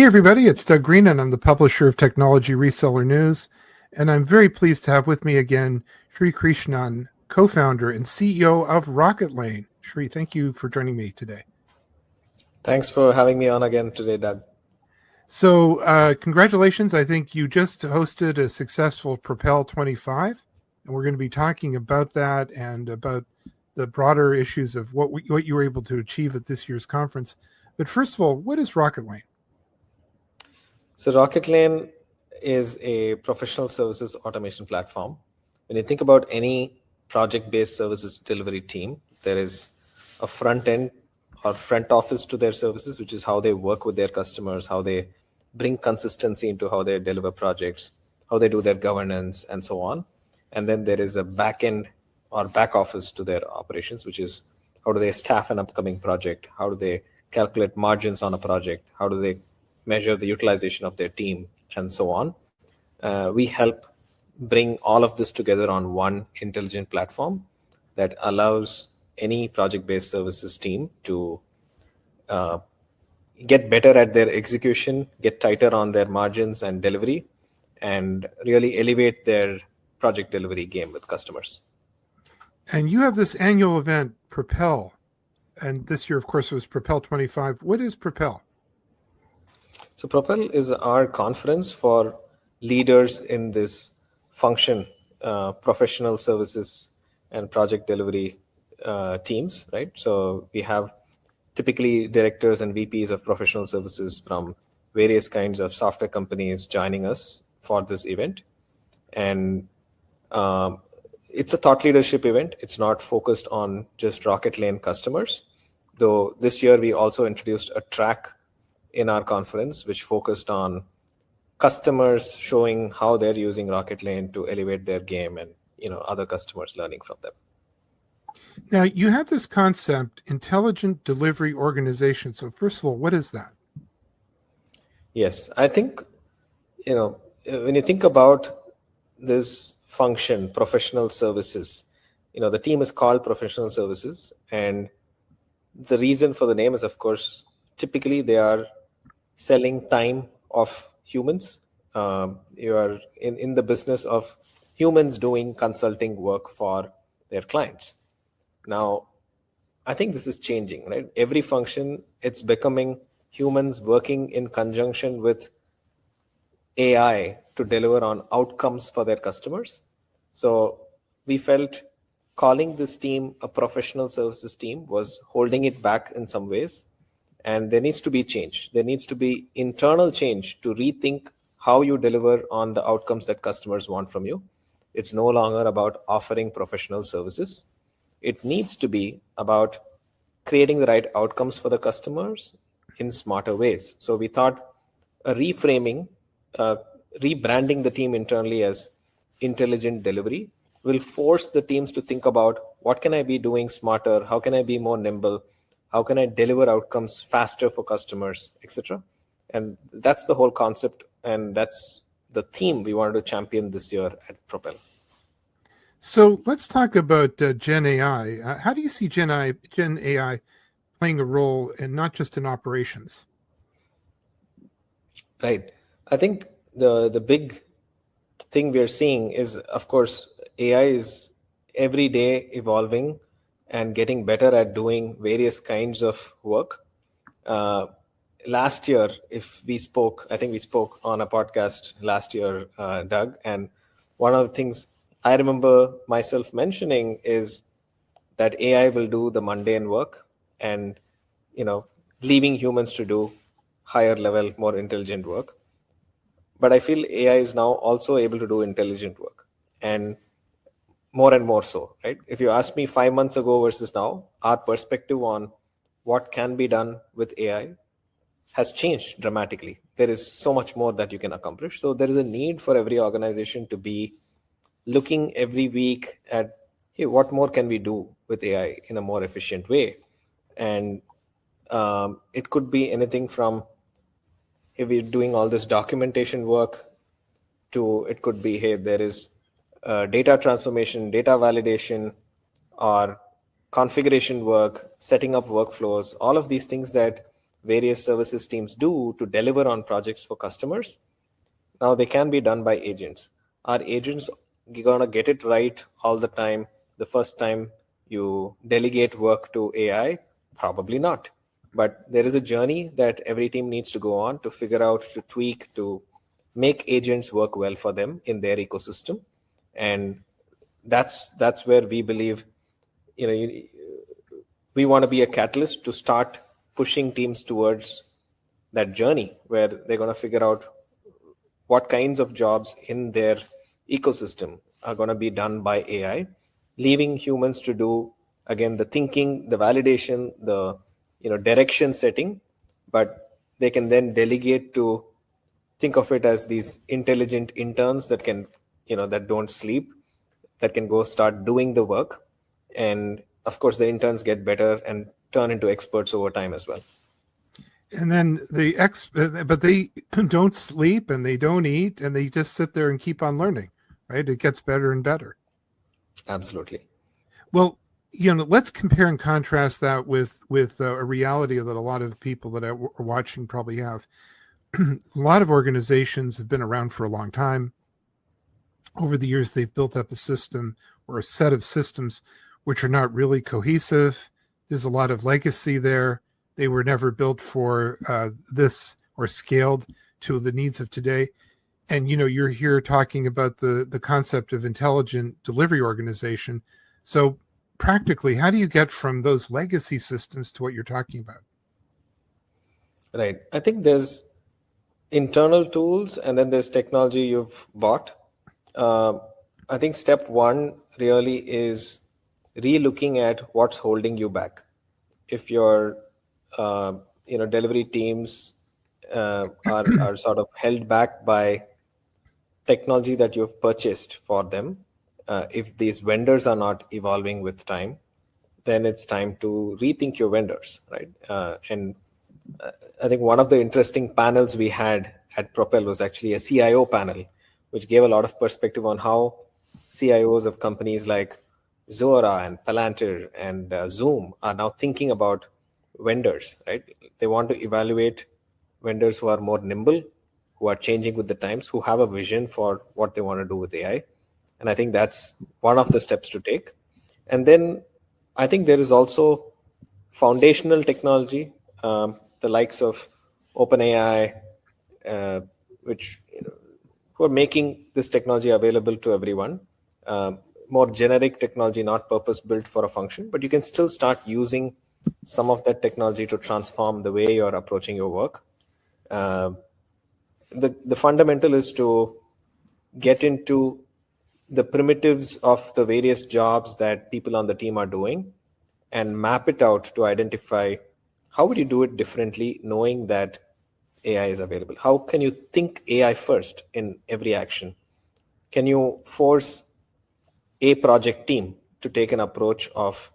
Hey everybody, it's Doug Green and I'm the publisher of Technology Reseller News. And I'm very pleased to have with me again Sri Ganesan, co-founder and CEO of Rocketlane. Sri, thank you for joining me today. Thanks for having me on again today, Doug. So congratulations. I think you just hosted a successful Propel 25, and we're going to be talking about that and about the broader issues of what you were able to achieve at this year's conference. But first of all, what is Rocketlane? So Rocketlane is a professional services automation platform. When you think about any project-based services delivery team, there is a front end or front office to their services, which is how they work with their customers, how they bring consistency into how they deliver projects, how they do their governance, and so on. And then there is a back end or back office to their operations, which is how do they staff an upcoming project, how do they calculate margins on a project, how do they measure the utilization of their team, and so on. We help bring all of this together on one intelligent platform that allows any project-based services team to get better at their execution, get tighter on their margins and delivery, and really elevate their project delivery game with customers. And you have this annual event, Propel, and this year, of course, it was Propel 25. What is Propel? So Propel is our conference for leaders in this function, professional services and project delivery teams, right? So we have typically directors and VPs of professional services from various kinds of software companies joining us for this event. And it's a thought leadership event. It's not focused on just Rocketlane customers, though this year we also introduced a track in our conference which focused on customers showing how they're using Rocketlane to elevate their game and other customers learning from them. Now, you have this concept, intelligent delivery organization. So first of all, what is that? Yes, I think, when you think about this function, professional services, the team is called professional services. And the reason for the name is, of course, typically they are selling time of humans. You are in the business of humans doing consulting work for their clients. Now, I think this is changing, right? Every function, it's becoming humans working in conjunction with AI to deliver on outcomes for their customers. So we felt calling this team a professional services team was holding it back in some ways. And there needs to be change. There needs to be internal change to rethink how you deliver on the outcomes that customers want from you. It's no longer about offering professional services. It needs to be about creating the right outcomes for the customers in smarter ways. So we thought a reframing, rebranding the team internally as intelligent delivery will force the teams to think about what can I be doing smarter? How can I be more nimble? How can I deliver outcomes faster for customers, etc.? And that's the whole concept. And that's the theme we wanted to champion this year at Propel. So let's talk about Gen AI. How do you see Gen AI playing a role and not just in operations? Right. I think the big thing we are seeing is, of course, AI is every day evolving and getting better at doing various kinds of work. Last year, I think we spoke on a podcast last year, Doug, and one of the things I remember myself mentioning is that AI will do the mundane work and, leaving humans to do higher level, more intelligent work. But I feel AI is now also able to do intelligent work and more so, right? If you ask me 5 months ago versus now, our perspective on what can be done with AI has changed dramatically. There is so much more that you can accomplish. So there is a need for every organization to be looking every week at, hey, what more can we do with AI in a more efficient way? And it could be anything from, hey, we're doing all this documentation work, to it could be, hey, there is data transformation, data validation, or configuration work, setting up workflows, all of these things that various services teams do to deliver on projects for customers, now they can be done by agents. Are agents gonna get it right all the time the first time you delegate work to AI? Probably not. But there is a journey that every team needs to go on to figure out, to tweak, to make agents work well for them in their ecosystem. And that's where we believe, we want to be a catalyst to start pushing teams towards that journey where they're going to figure out what kinds of jobs in their ecosystem are going to be done by AI, leaving humans to do, again, the thinking, the validation, the direction setting, but they can then delegate to, think of it as these intelligent interns that can, that don't sleep, that can go start doing the work. And of course, the interns get better and turn into experts over time as well. And then but they don't sleep and they don't eat and they just sit there and keep on learning, right? It gets better and better. Absolutely. Well, let's compare and contrast that with a reality that a lot of people that are watching probably have. A lot of organizations have been around for a long time. Over the years, they've built up a system or a set of systems which are not really cohesive. There's a lot of legacy there. They were never built for this or scaled to the needs of today. And, you're here talking about the concept of intelligent delivery organization. So practically, how do you get from those legacy systems to what you're talking about? Right. I think there's internal tools and then there's technology you've bought. I think step one really is re-looking at what's holding you back. If your delivery teams are sort of held back by technology that you've purchased for them, if these vendors are not evolving with time, then it's time to rethink your vendors, right? And I think one of the interesting panels we had at Propel was actually a CIO panel, which gave a lot of perspective on how CIOs of companies like Zuora and Palantir and Zoom are now thinking about vendors, right? They want to evaluate vendors who are more nimble, who are changing with the times, who have a vision for what they want to do with AI. And I think that's one of the steps to take. And then I think there is also foundational technology, the likes of OpenAI, which who are making this technology available to everyone. More generic technology, not purpose built for a function, but you can still start using some of that technology to transform the way you're approaching your work. The fundamental is to get into the primitives of the various jobs that people on the team are doing and map it out to identify how would you do it differently, knowing that AI is available. How can you think AI first in every action? Can you force a project team to take an approach of,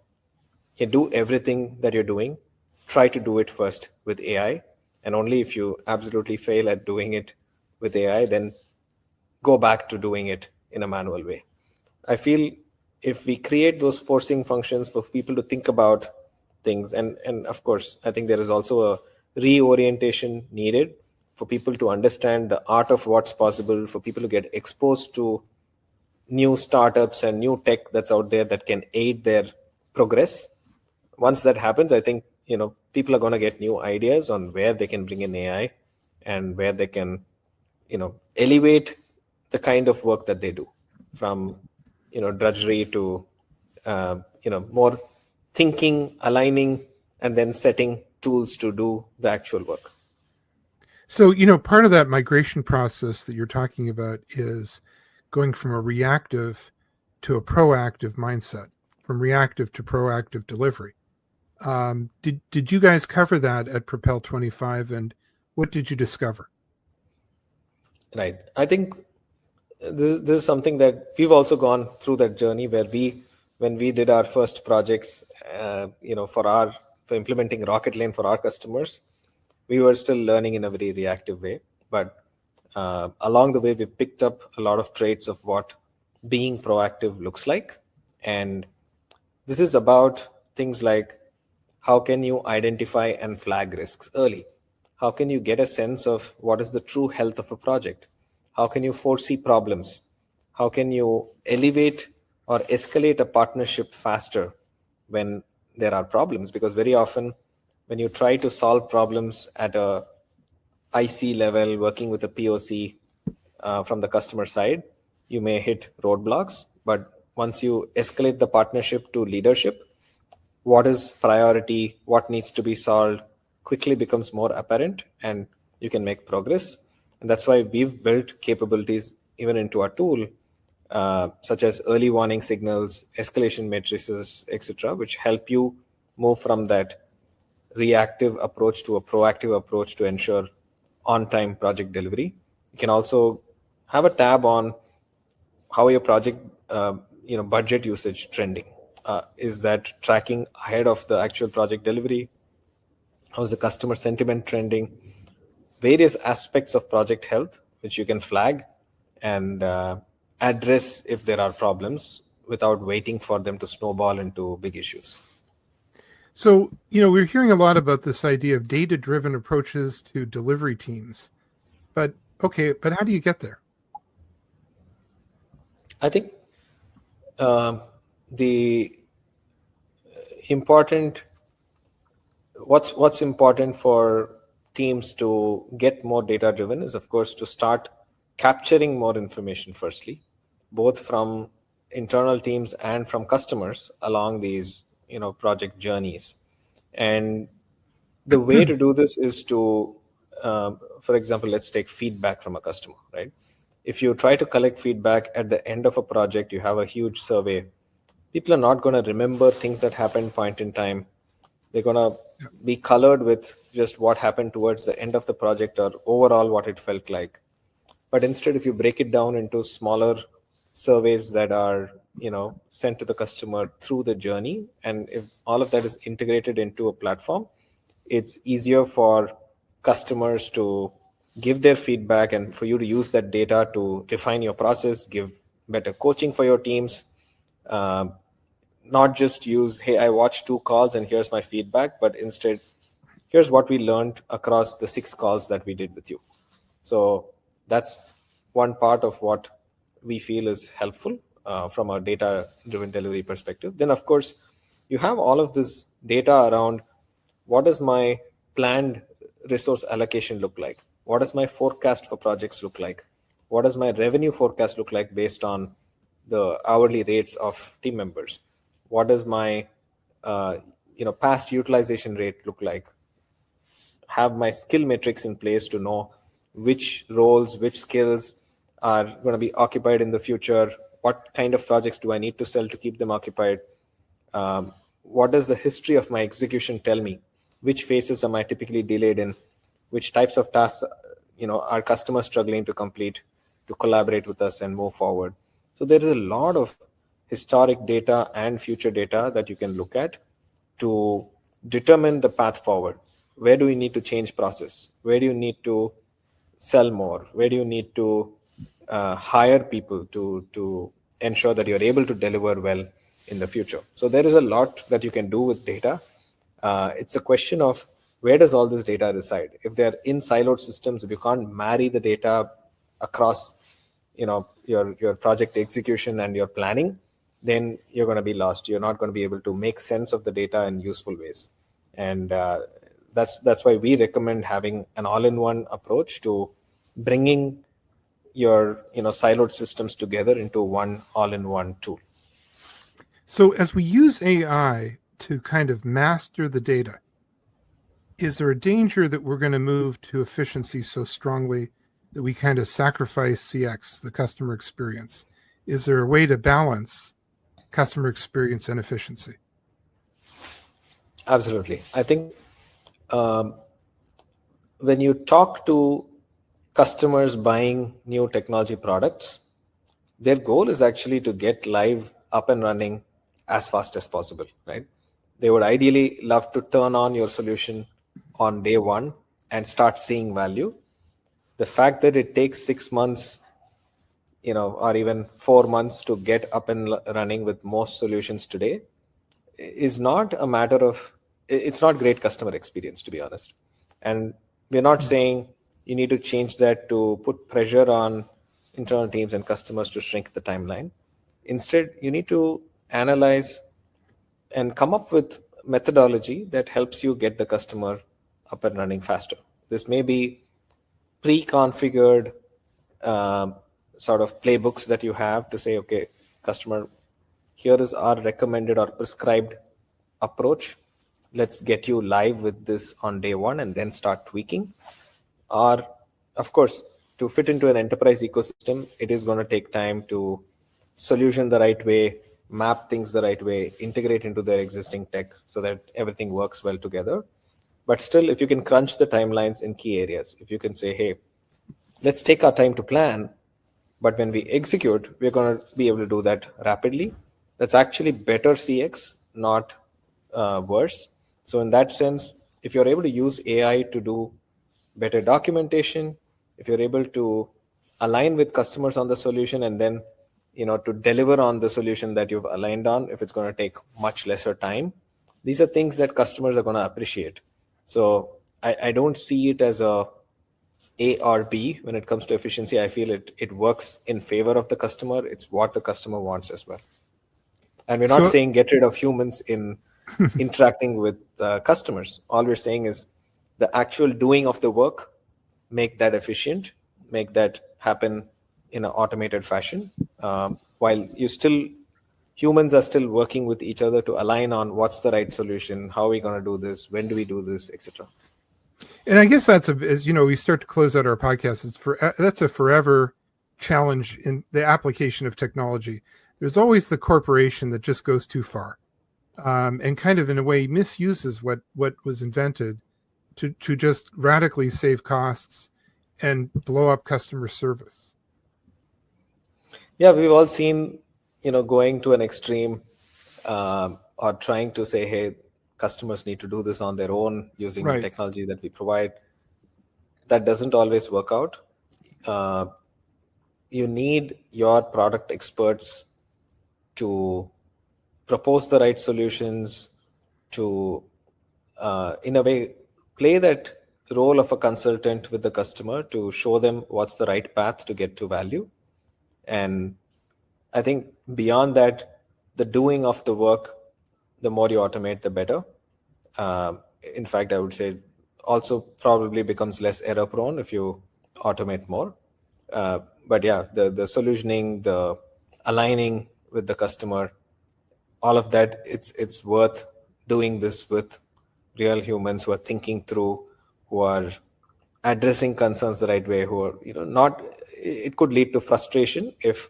hey, do everything that you're doing, try to do it first with AI, and only if you absolutely fail at doing it with AI, then go back to doing it in a manual way. I feel if we create those forcing functions for people to think about things, and of course, I think there is also a reorientation needed for people to understand the art of what's possible, for people to get exposed to new startups and new tech that's out there that can aid their progress. Once that happens, I think people are going to get new ideas on where they can bring in AI and where they can elevate the kind of work that they do, from drudgery to more thinking, aligning, and then setting tools to do the actual work. So part of that migration process that you're talking about is going from a reactive to a proactive mindset, from reactive to proactive delivery. Did you guys cover that at Propel 25, and what did you discover? Right. I think this is something that we've also gone through that journey where when we did our first projects, for implementing Rocketlane for our customers, we were still learning in a very reactive way. But along the way, we picked up a lot of traits of what being proactive looks like. And this is about things like, how can you identify and flag risks early? How can you get a sense of what is the true health of a project? How can you foresee problems? How can you elevate or escalate a partnership faster when there are problems? Because very often, when you try to solve problems at a IC level, working with a POC from the customer side, you may hit roadblocks. But once you escalate the partnership to leadership, what is priority, what needs to be solved, quickly becomes more apparent and you can make progress. And that's why we've built capabilities even into our tool, such as early warning signals, escalation matrices, etc., which help you move from that reactive approach to a proactive approach to ensure on-time project delivery. You can also have a tab on how your project budget usage trending. Is that tracking ahead of the actual project delivery? How's the customer sentiment trending? Various aspects of project health which you can flag and address if there are problems without waiting for them to snowball into big issues. So, we're hearing a lot about this idea of data-driven approaches to delivery teams. But how do you get there? I think the important what's important for teams to get more data driven is, of course, to start capturing more information firstly, both from internal teams and from customers along these project journeys. And the way to do this is to for example, let's take feedback from a customer, right? If you try to collect feedback at the end of a project, you have a huge survey, people are not going to remember things that happened point in time. They're going to be colored with just what happened towards the end of the project or overall what it felt like. But instead, if you break it down into smaller surveys that are sent to the customer through the journey, and if all of that is integrated into a platform, it's easier for customers to give their feedback and for you to use that data to refine your process, give better coaching for your teams. Not just use, hey, I watched 2 calls and here's my feedback, but instead, here's what we learned across the 6 calls that we did with you. So that's one part of what we feel is helpful from a data-driven delivery perspective. Then, of course, you have all of this data around what does my planned resource allocation look like? What does my forecast for projects look like? What does my revenue forecast look like based on the hourly rates of team members? What does my past utilization rate look like? Have my skill metrics in place to know which roles, which skills are going to be occupied in the future. What kind of projects do I need to sell to keep them occupied? What does the history of my execution tell me? Which phases am I typically delayed in? Which types of tasks are customers struggling to complete, to collaborate with us and move forward? So there is a lot of historic data and future data that you can look at to determine the path forward. Where do you need to change process? Where do you need to sell more? Where do you need to hire people to ensure that you're able to deliver well in the future? So there is a lot that you can do with data. It's a question of where does all this data reside? If they're in siloed systems, if you can't marry the data across your project execution and your planning, then you're going to be lost. You're not going to be able to make sense of the data in useful ways. And that's why we recommend having an all-in-one approach to bringing your siloed systems together into one all-in-one tool. So as we use AI to kind of master the data, is there a danger that we're going to move to efficiency so strongly that we kind of sacrifice CX, the customer experience? Is there a way to balance customer experience and efficiency? Absolutely. I think when you talk to customers buying new technology products, their goal is actually to get live, up and running as fast as possible, right? They would ideally love to turn on your solution on day one and start seeing value. The fact that it takes 6 months, or even 4 months to get up and running with most solutions today is not a matter of it's not great customer experience, to be honest. And we're not saying you need to change that to put pressure on internal teams and customers to shrink the timeline. Instead, you need to analyze and come up with methodology that helps you get the customer up and running faster. This may be pre-configured sort of playbooks that you have to say, okay, customer, here is our recommended or prescribed approach. Let's get you live with this on day one and then start tweaking. Or, of course, to fit into an enterprise ecosystem, it is going to take time to solution the right way, map things the right way, integrate into their existing tech so that everything works well together. But still, if you can crunch the timelines in key areas, if you can say, hey, let's take our time to plan, but when we execute, we're going to be able to do that rapidly. That's actually better CX, not worse. So in that sense, if you're able to use AI to do better documentation, if you're able to align with customers on the solution and then to deliver on the solution that you've aligned on, if it's going to take much lesser time, these are things that customers are going to appreciate. So I don't see it as a or B when it comes to efficiency. I feel it works in favor of the customer. It's what the customer wants as well. And we're not saying get rid of humans in interacting with customers. All we're saying is the actual doing of the work, make that efficient, make that happen in an automated fashion, while humans are still working with each other to align on what's the right solution, how are we going to do this, when do we do this, etc. And I guess that's as we start to close out our podcast, that's a forever challenge in the application of technology. There's always the corporation that just goes too far, and kind of in a way misuses what was invented to just radically save costs and blow up customer service. Yeah, we've all seen, going to an extreme or trying to say, hey, customers need to do this on their own using the technology that we provide. That doesn't always work out. You need your product experts to propose the right solutions, to, in a way, play that role of a consultant with the customer to show them what's the right path to get to value. And I think beyond that, the doing of the work, the more you automate, the better. In fact, I would say also probably becomes less error prone if you automate more. But yeah, the solutioning, the aligning with the customer, all of that, it's worth doing this with real humans who are thinking through, who are addressing concerns the right way, who are, not, it could lead to frustration if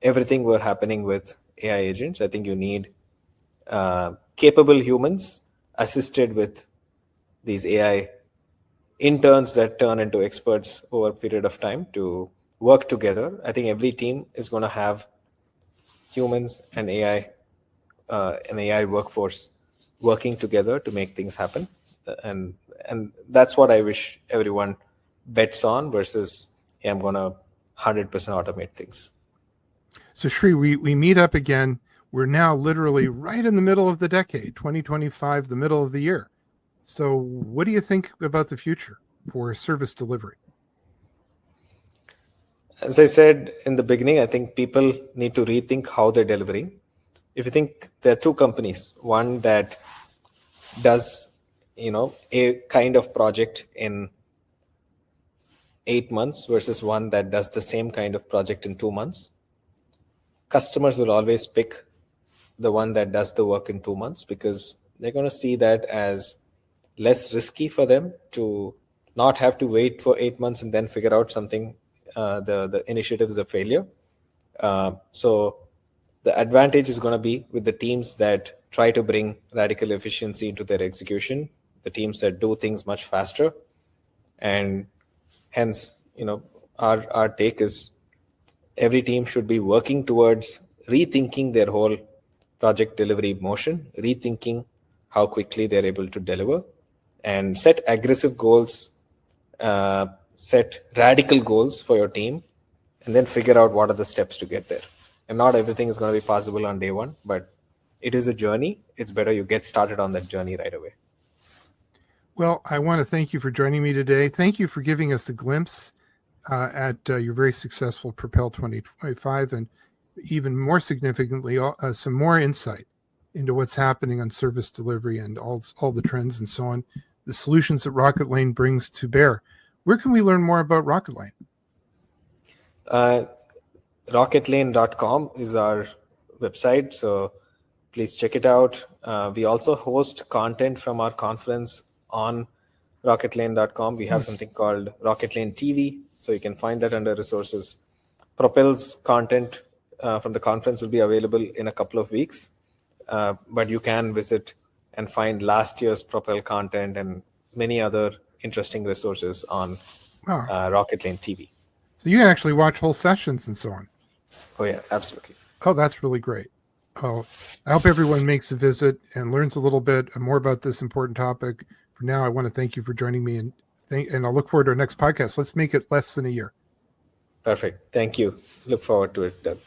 everything were happening with AI agents. I think you need capable humans assisted with these AI interns that turn into experts over a period of time to work together. I think every team is going to have humans and AI, an AI workforce working together to make things happen. And that's what I wish everyone bets on versus, hey, I'm going to 100% automate things. So Sri, we meet up again. We're now literally right in the middle of the decade, 2025, the middle of the year. So what do you think about the future for service delivery? As I said in the beginning, I think people need to rethink how they're delivering. If you think there are two companies, one that does, a kind of project in 8 months versus one that does the same kind of project in 2 months, customers will always pick the one that does the work in 2 months because they're going to see that as less risky for them to not have to wait for 8 months and then figure out something, the initiative is a failure. So the advantage is going to be with the teams that try to bring radical efficiency into their execution, the teams that do things much faster. And hence, our take is every team should be working towards rethinking their whole project delivery motion, rethinking how quickly they're able to deliver, and set aggressive goals, set radical goals for your team, and then figure out what are the steps to get there. And not everything is going to be possible on day one, but it is a journey. It's better you get started on that journey right away. Well, I want to thank you for joining me today. Thank you for giving us a glimpse at your very successful Propel 2025, and even more significantly, some more insight into what's happening on service delivery and all the trends and so on, the solutions that Rocketlane brings to bear. Where can we learn more about Rocketlane? Rocketlane.com is our website, so please check it out. We also host content from our conference on Rocketlane.com. We have something called Rocketlane TV, so you can find that under resources. Propel's content from the conference will be available in a couple of weeks, but you can visit and find last year's Propel content and many other interesting resources on Rocketlane TV. So you can actually watch whole sessions and so on. Oh yeah, absolutely. Oh, that's really great. Oh, I hope everyone makes a visit and learns a little bit more about this important topic. For now, I want to thank you for joining me, and I'll look forward to our next podcast. Let's make it less than a year. Perfect. Thank you. Look forward to it, Doug.